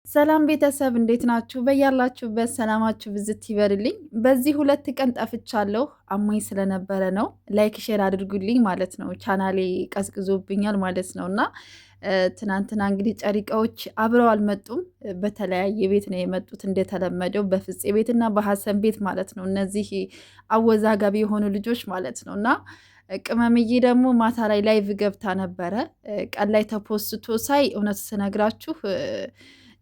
ሰላም ቤተሰብ እንዴት ናችሁ? በያላችሁበት ሰላማችሁ ብዝት ይበርልኝ። በዚህ 2 ቀን ጠፍቻለሁ። አሞኝ ስለነበረ ነው። ላይክ ሼር አድርጉልኝ ማለት ነው። ቻናሌ ቀዝቅዞብኛል ማለት ነው እና ትናንትና እንግዲህ ጨሪቃዎች አብረው አልመጡም። በተለያየ ቤት ነው የመጡት እንደተለመደው በፍፄ ቤትና በሀሰን ቤት ማለት ነው። እነዚህ አወዛጋቢ የሆኑ ልጆች ማለት ነው እና ቅመምዬ ደግሞ ማታ ላይ ላይቭ ገብታ ነበረ። ቀን ላይ ተፖስቶ ሳይ እውነት ስነግራችሁ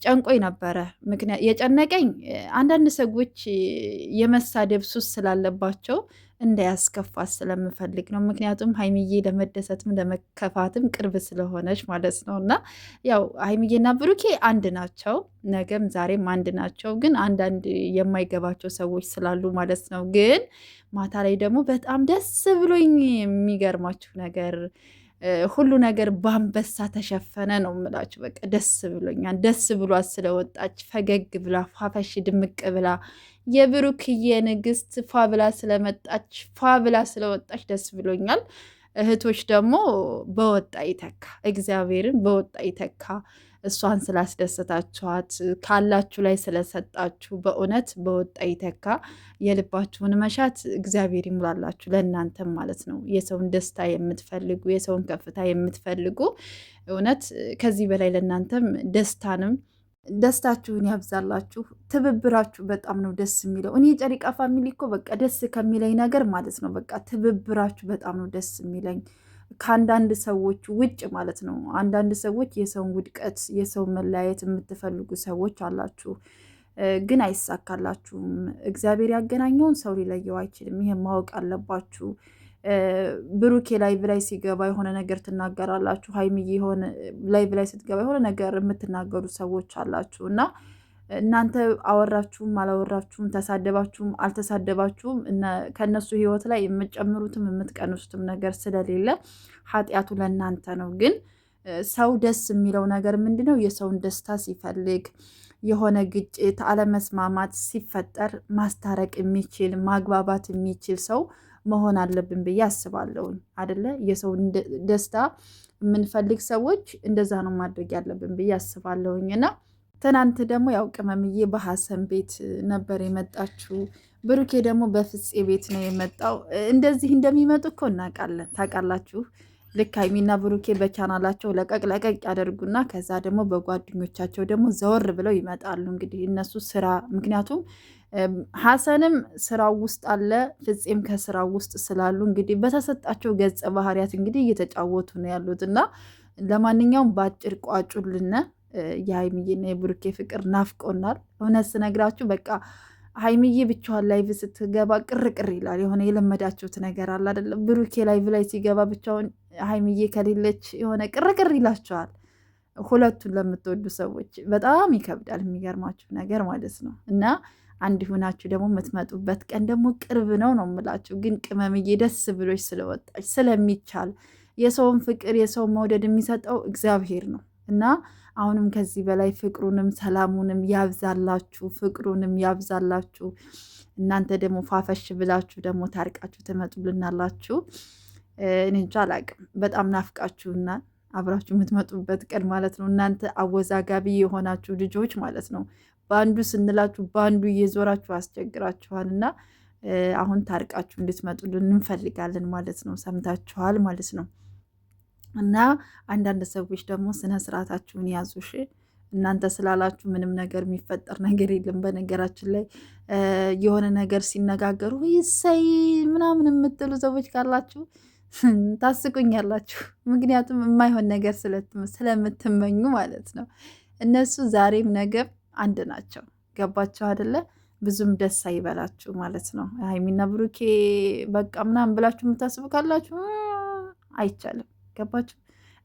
ጨንቆኝ ነበረ። ምክንያት የጨነቀኝ አንዳንድ ሰዎች የመሳደብ ሱስ ስላለባቸው እንዳያስከፋት ስለምፈልግ ነው። ምክንያቱም ሀይሚዬ ለመደሰትም ለመከፋትም ቅርብ ስለሆነች ማለት ነው። እና ያው ሀይሚዬና ብሩኬ አንድ ናቸው፣ ነገም ዛሬም አንድ ናቸው። ግን አንዳንድ የማይገባቸው ሰዎች ስላሉ ማለት ነው። ግን ማታ ላይ ደግሞ በጣም ደስ ብሎኝ የሚገርማችሁ ነገር ሁሉ ነገር በአንበሳ ተሸፈነ ነው የምላችሁ። በቃ ደስ ብሎኛል። ደስ ብሏት ስለወጣች ፈገግ ብላ ፏፈሽ ድምቅ ብላ የብሩክዬ ንግስት ፏ ብላ ስለመጣች ፏ ብላ ስለወጣች ደስ ብሎኛል። እህቶች ደግሞ በወጣ ይተካ፣ እግዚአብሔርን በወጣ ይተካ። እሷን ስላስደሰታችኋት ካላችሁ ላይ ስለሰጣችሁ በእውነት በወጣ ይተካ። የልባችሁን መሻት እግዚአብሔር ይሙላላችሁ፣ ለእናንተም ማለት ነው። የሰውን ደስታ የምትፈልጉ የሰውን ከፍታ የምትፈልጉ እውነት ከዚህ በላይ ለእናንተም ደስታችሁን ያብዛላችሁ። ትብብራችሁ በጣም ነው ደስ የሚለው። እኔ የጨሪቃ ፋሚሊ እኮ በቃ ደስ ከሚለኝ ነገር ማለት ነው በቃ ትብብራችሁ በጣም ነው ደስ የሚለኝ ከአንዳንድ ሰዎች ውጭ ማለት ነው። አንዳንድ ሰዎች የሰውን ውድቀት የሰውን መለያየት የምትፈልጉ ሰዎች አላችሁ፣ ግን አይሳካላችሁም። እግዚአብሔር ያገናኘውን ሰው ሊለየው አይችልም። ይሄን ማወቅ አለባችሁ። ብሩኬ ላይቭ ላይ ሲገባ የሆነ ነገር ትናገራላችሁ። ሀይሚዬ የሆነ ላይቭ ላይ ስትገባ የሆነ ነገር የምትናገሩ ሰዎች አላችሁ እና እናንተ አወራችሁም አላወራችሁም ተሳደባችሁም አልተሳደባችሁም ከእነሱ ህይወት ላይ የምትጨምሩትም የምትቀንሱትም ነገር ስለሌለ ኃጢአቱ ለእናንተ ነው። ግን ሰው ደስ የሚለው ነገር ምንድነው? የሰውን ደስታ ሲፈልግ የሆነ ግጭት አለመስማማት ሲፈጠር ማስታረቅ የሚችል ማግባባት የሚችል ሰው መሆን አለብን ብዬ አስባለሁኝ። አደለ? የሰውን ደስታ የምንፈልግ ሰዎች እንደዛ ነው ማድረግ ያለብን ብዬ አስባለሁኝ እና ትናንት ደግሞ ያው ቅመምዬ በሀሰን ቤት ነበር የመጣችው። ብሩኬ ደግሞ በፍፄ ቤት ነው የመጣው። እንደዚህ እንደሚመጡ እኮ እናውቃለን፣ ታውቃላችሁ። ልክ ሀይሚና ብሩኬ በቻናላቸው ለቀቅ ለቀቅ ያደርጉና ከዛ ደግሞ በጓደኞቻቸው ደግሞ ዘወር ብለው ይመጣሉ። እንግዲህ እነሱ ስራ ምክንያቱም ሀሰንም ስራው ውስጥ አለ፣ ፍፄም ከስራው ውስጥ ስላሉ እንግዲህ በተሰጣቸው ገጸ ባህሪያት እንግዲህ እየተጫወቱ ነው ያሉት እና ለማንኛውም በአጭር ቋጩልነ የሀይሚዬና የብሩኬ ፍቅር ናፍቆናል። እውነት ስነግራችሁ በቃ ሀይሚዬ ብቻዋን ላይቭ ስትገባ ቅርቅር ይላል። የሆነ የለመዳችሁት ነገር አለ አይደለም? ብሩኬ ላይቭ ላይ ሲገባ ብቻውን ሀይሚዬ ከሌለች የሆነ ቅርቅር ይላቸዋል። ሁለቱን ለምትወዱ ሰዎች በጣም ይከብዳል። የሚገርማችሁ ነገር ማለት ነው እና አንድ ሁናችሁ ደግሞ የምትመጡበት ቀን ደግሞ ቅርብ ነው የምላችሁ። ግን ቅመምዬ ደስ ብሎች ስለወጣች ስለሚቻል የሰውን ፍቅር የሰውን መውደድ የሚሰጠው እግዚአብሔር ነው እና አሁንም ከዚህ በላይ ፍቅሩንም ሰላሙንም ያብዛላችሁ፣ ፍቅሩንም ያብዛላችሁ። እናንተ ደግሞ ፋፈሽ ብላችሁ ደግሞ ታርቃችሁ ትመጡልናላችሁ። እኔ እንጃ አላቅም። በጣም ናፍቃችሁና አብራችሁ የምትመጡበት ቀን ማለት ነው። እናንተ አወዛጋቢ የሆናችሁ ልጆች ማለት ነው። በአንዱ ስንላችሁ በአንዱ እየዞራችሁ አስቸግራችኋል እና አሁን ታርቃችሁ እንድትመጡልን እንፈልጋለን ማለት ነው። ሰምታችኋል ማለት ነው። እና አንዳንድ ሰዎች ደግሞ ስነ ስርዓታችሁን ያዙሽ። እናንተ ስላላችሁ ምንም ነገር የሚፈጠር ነገር የለም። በነገራችን ላይ የሆነ ነገር ሲነጋገሩ ይሰይ ምናምን የምትሉ ሰዎች ካላችሁ ታስቁኛላችሁ። ምክንያቱም የማይሆን ነገር ስለምትመኙ ማለት ነው። እነሱ ዛሬም ነገም አንድ ናቸው። ገባችሁ አይደለ? ብዙም ደስ አይበላችሁ ማለት ነው። ሀይሚና ብሩኬ በቃ ምናምን ብላችሁ የምታስቡ ካላችሁ አይቻልም። ገባችሁ?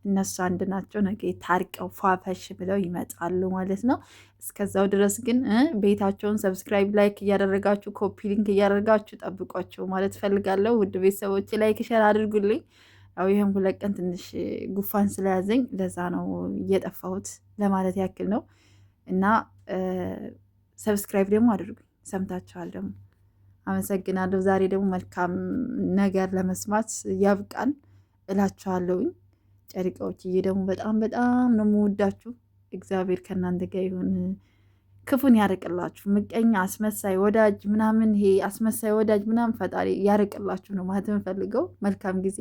እነሱ አንድ ናቸው። ነገ ታርቀው ፏፈሽ ብለው ይመጣሉ ማለት ነው። እስከዛው ድረስ ግን ቤታቸውን ሰብስክራይብ፣ ላይክ እያደረጋችሁ ኮፒ ሊንክ እያደረጋችሁ ጠብቋቸው ማለት ፈልጋለሁ። ውድ ቤተሰቦች ላይክ ሸር አድርጉልኝ። ያው ይህም 2 ቀን ትንሽ ጉፋን ስለያዘኝ ለዛ ነው እየጠፋሁት ለማለት ያክል ነው እና ሰብስክራይብ ደግሞ አድርጉኝ። ሰምታችኋል ደግሞ አመሰግናለሁ። ዛሬ ደግሞ መልካም ነገር ለመስማት ያብቃን እላችኋለሁኝ። ጨሪቃዎችዬ ደግሞ በጣም በጣም ነው የምወዳችሁ። እግዚአብሔር ከእናንተ ጋር ይሁን። ክፉን ያርቅላችሁ። ምቀኛ፣ አስመሳይ ወዳጅ ምናምን፣ ይሄ አስመሳይ ወዳጅ ምናምን ፈጣሪ ያርቅላችሁ ነው ማለት የምፈልገው። መልካም ጊዜ